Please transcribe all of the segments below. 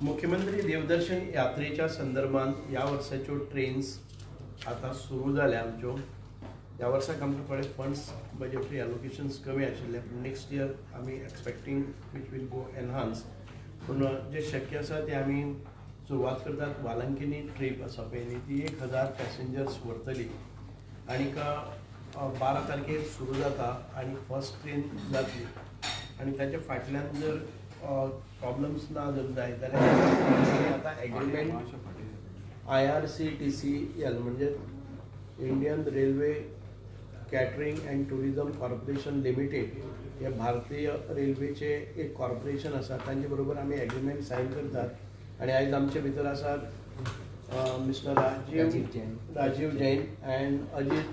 मुख्यमंत्री देवदर्शन यात्रेच्या संदर्भात या वर्षाच्यो ट्रेन्स आता सुरू जाल्या आमच्यो. ह्या वर्साक आमचे कडेन फंड्स बजेटरी एलोकेशन्स कमी आशिल्ले, पूण नेक्स्ट इयर आमी एक्सपेक्टींग वीच वील गो एनहान्स. पूण जे शक्य आसा ते आमी सुरवात करतात. वालंकिनी ट्रीप आसा पळय न्ही ती 1000 पॅसेंजर्स व्हरतली आनीक 12 तारखेर सुरू जाता आनी फर्स्ट ट्रेन जातली. आनी ताच्या फाटल्यान जर प्रॉब्लम्स ना जर जाय जाल्यार आतां एग्रीमेंट IRCTCL म्हणजे Indian railway catering and tourism corporation limited हे भारतीय रेल्वेचे एक कॉर्पोरेशन आसा, तांचे बरोबर आमी एग्रीमेंट सायन करतात. आनी आयज आमचे भितर आसात mister Rajiv Jain and Ajit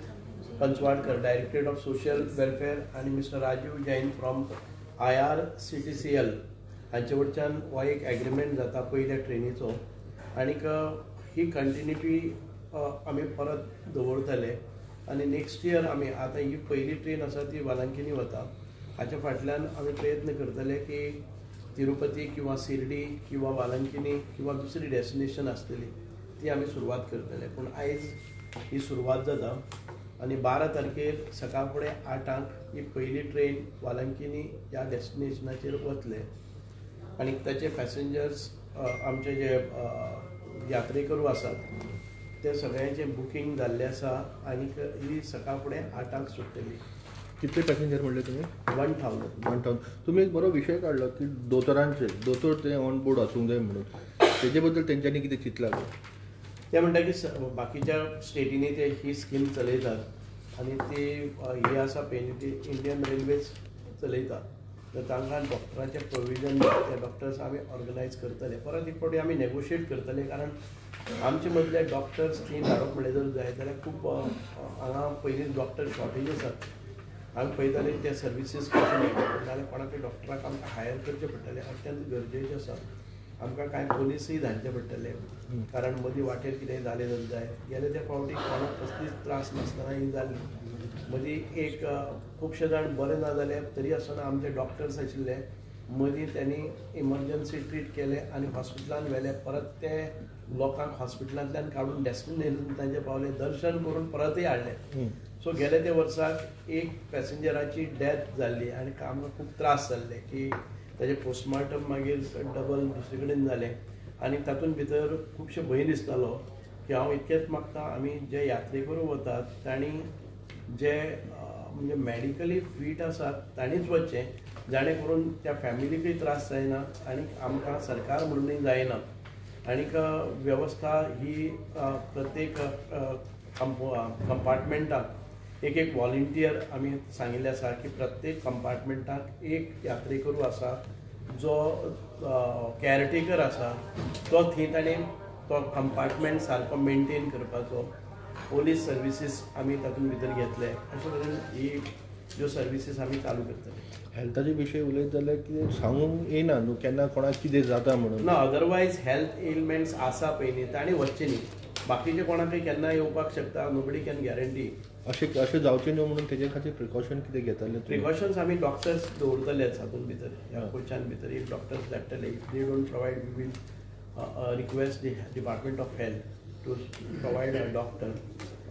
Panchwadkar, directorate of social welfare, आनी mister Rajiv Jain from IRCTCL हांचे वरच्यान हो एक एग्रीमेंट जाता पयल्या ट्रेनीचो. आनीक ही कंटिन्युटी आमी परत दवरतले आनी नेक्स्ट इयर आमी आतां ही पयली ट्रेन आसा ती वालंकिनी वता. हाच्या फाटल्यान आमी प्रयत्न करतले की तिरुपती किंवा शिर्डी किंवा वालंकिनी किंवा दुसरी डेस्टिनेशन आसतली ती आमी सुरवात करतले. पूण आयज ही सुरवात जाता आनी 12 तारखेर सकाळ फुडें 8 ही पयली ट्रेन वालंकिनी ह्या डेस्टिनेशनाचेर वतले. आनी ताचे पॅसेंजर्स आमचे जे यात्रेकरू आसात ते सगळ्यांचे बुकींग जाल्लें आसा आनीक ही सकाळ फुडें 8 सुट्टली. कितले पॅसेंजर म्हणले तुम्ही? 1000. तुम्ही एक बरो विशय काढलो की दोतोर ते ऑन बोर्ड आसूंक जाय म्हणून. तेजे बद्दल तेंच्यांनी कितें चिंतलां? ते म्हणटा की बाकीच्या स्टेटींनी ते ही स्कीम चलयतात आनी ती ही आसा पळय न्ही ती इंडियन रेल्वेज चलयता. तर तांकां डॉक्टरांचें प्रोविजन ते डॉक्टर्स आमी ऑर्गनायज करतले. परत एक फावटी आमी नेगोशिएट करतले, कारण आमचे मदले डॉक्टर्स थंय धाडप म्हणलें जर जाय जाल्यार खूब हांगा पयलींच डॉक्टर शॉर्टेज आसात. आमी पळयताले ते सर्विसीस कशे मेळटा जाल्यार कोणाकय डॉक्टराक आमकां हायर करचें पडटलें. अत्यंत गरजेचें आसा. आमकां कांय पोलिसूय धाडचे पडटले, कारण मदीं वाटेर कितेंय जालें जाय. गेले त्या फावटी कोणाक कसलीच त्रास नासतना ही जाल्ली. मदीं एक खुबशे जाण बरे ना जाले तरी आसतना आमचे डॉक्टर्स आशिल्ले, मदीं त्यांनी इमर्जन्सी ट्रीट केले आनी हॉस्पिटलांत व्हेले. परत ते लोकांक हॉस्पिटलांतल्यान काडून डेस्टिनेशन तांचे पावले, दर्शन करून परतय हाडले. सो गेले ते वर्साक एक पॅसेंजराची डेथ जाल्ली आनी आमकां खूब त्रास जाल्ले की ताजे पोस्टमार्टम मागीर डबल दुसरे कडेन जालें. आनी तातूंत भितर खुबशे भंय दिसतालो की हांव इतकेंच मागता आमी जे यात्रेकरू वतात तांणी जे म्हणजे मेडिकली फीट आसात तांणीच वचचें, जाणे करून त्या फॅमिलीकय त्रास जायना आनी आमकां सरकार म्हणूनय जायना. आनीक वेवस्था ही प्रत्येक कंपार्टमेंटाक एक वॉलंटियर आमी सांगिल्लें आसा की प्रत्येक कंपार्टमेंटाक एक यात्रेकरू आसा जो कॅरटेकर आसा, तो थंय ताणें तो कंपार्टमेंट सारको मेंटेन करपाचो. पोलीस सर्विसीस आमी तातूंत भितर घेतले. अशे तरेन ही ज्यो सर्विसीस आमी चालू करतले. हेल्थाचे विशय उलयत जाल्यार कितें सांगूंक येना न्हू केन्ना कोणाक कितें जाता म्हणून. ना, अदरवायज हेल्थ एलिमेंट्स आसा पळय न्ही तांणी वचचें न्ही. बाकीचे कोणाकय केन्ना येवपाक शकता, नोबडी कॅन गॅरंटी. अशें जावचें न्हू म्हणून तेजे खातीर प्रिकॉशन कितें घेताले? प्रिकॉशन्स आमी डॉक्टर्स दवरतलेच हातूंत भितर. ह्या कोचान भितर एक डॉक्टर्स धाडटले. They don't provide, we will request the department of health to provide a doctor,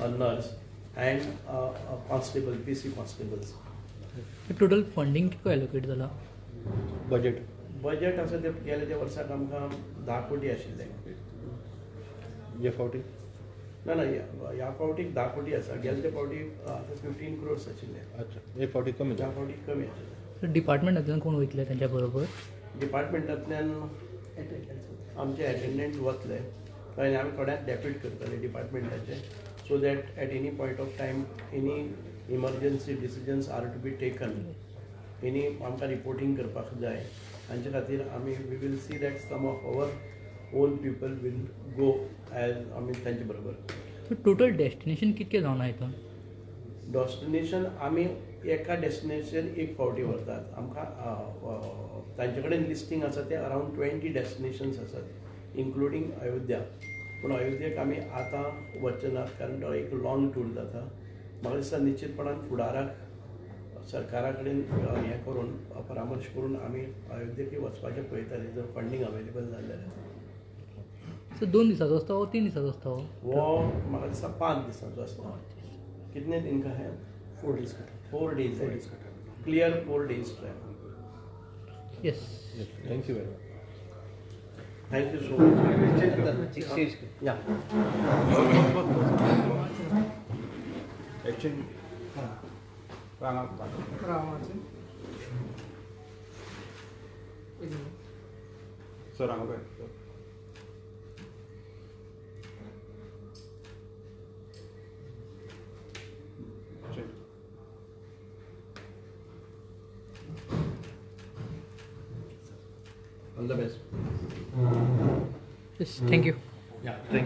a nurse and constable, PC constables. Total funding कितको एलोकेट जाला? बजेट आसा ते गेले त्या वर्साक आमकां 10 कोटी आशिल्ले. हे फावटी ना ह्या फावटीक 10 कोटी आसा. गेले त्या फावटी 15 crores आशिल्ले. अच्छा, हे फावटी कमी ह्या फावटी कमी आशिल्ले. डिपार्टमेंटांतल्यान कोण वयतले तेंच्या बरोबर? डिपार्टमेंटांतल्यान आमचे एटेंडंट वतले आनी आमी थोड्यांक डेप्यूट करतले डिपार्टमेंटाचे, so that at any point of time any emergency decisions are to be taken, एनी आमकां रिपोर्टींग करपाक जाय. हांचे खातीर आमी we will see that some of our own people will go as आमी तांचे बरोबर. टोटल डेस्टिनेशन कितके जावना हितून? डेस्टिनेशन आमी एका डेस्टिनेशन एक फावटी व्हरतात. आमकां तांचे कडेन लिस्टींग आसा ते अरावंड 20 डेस्टिनेशन्स आसात, इन्क्लुडींग अयोध्या. पूण अयोध्येक आमी आतां वचचे नात, कारण तो एक लॉंग टूर जाता. म्हाका दिसता निश्चितपणान फुडाराक सरकारा कडेन हें करून परामर्श करून आमी अयोध्येक वचपाचें पळयतले, जर फंडींग अवेलेबल जालें जाल्यार. सो 2 दिसाचो आसता हो 3 दिसाचो आसता हो वो म्हाका दिसता 5 दिसांचो आसता कितने दिन का है 4 days का 4 days 4 है days का time. Clear 4 days travel yes thank you very much thank you so much या Exchange. सर हांगा पळय. Exchange. All the best yes thank you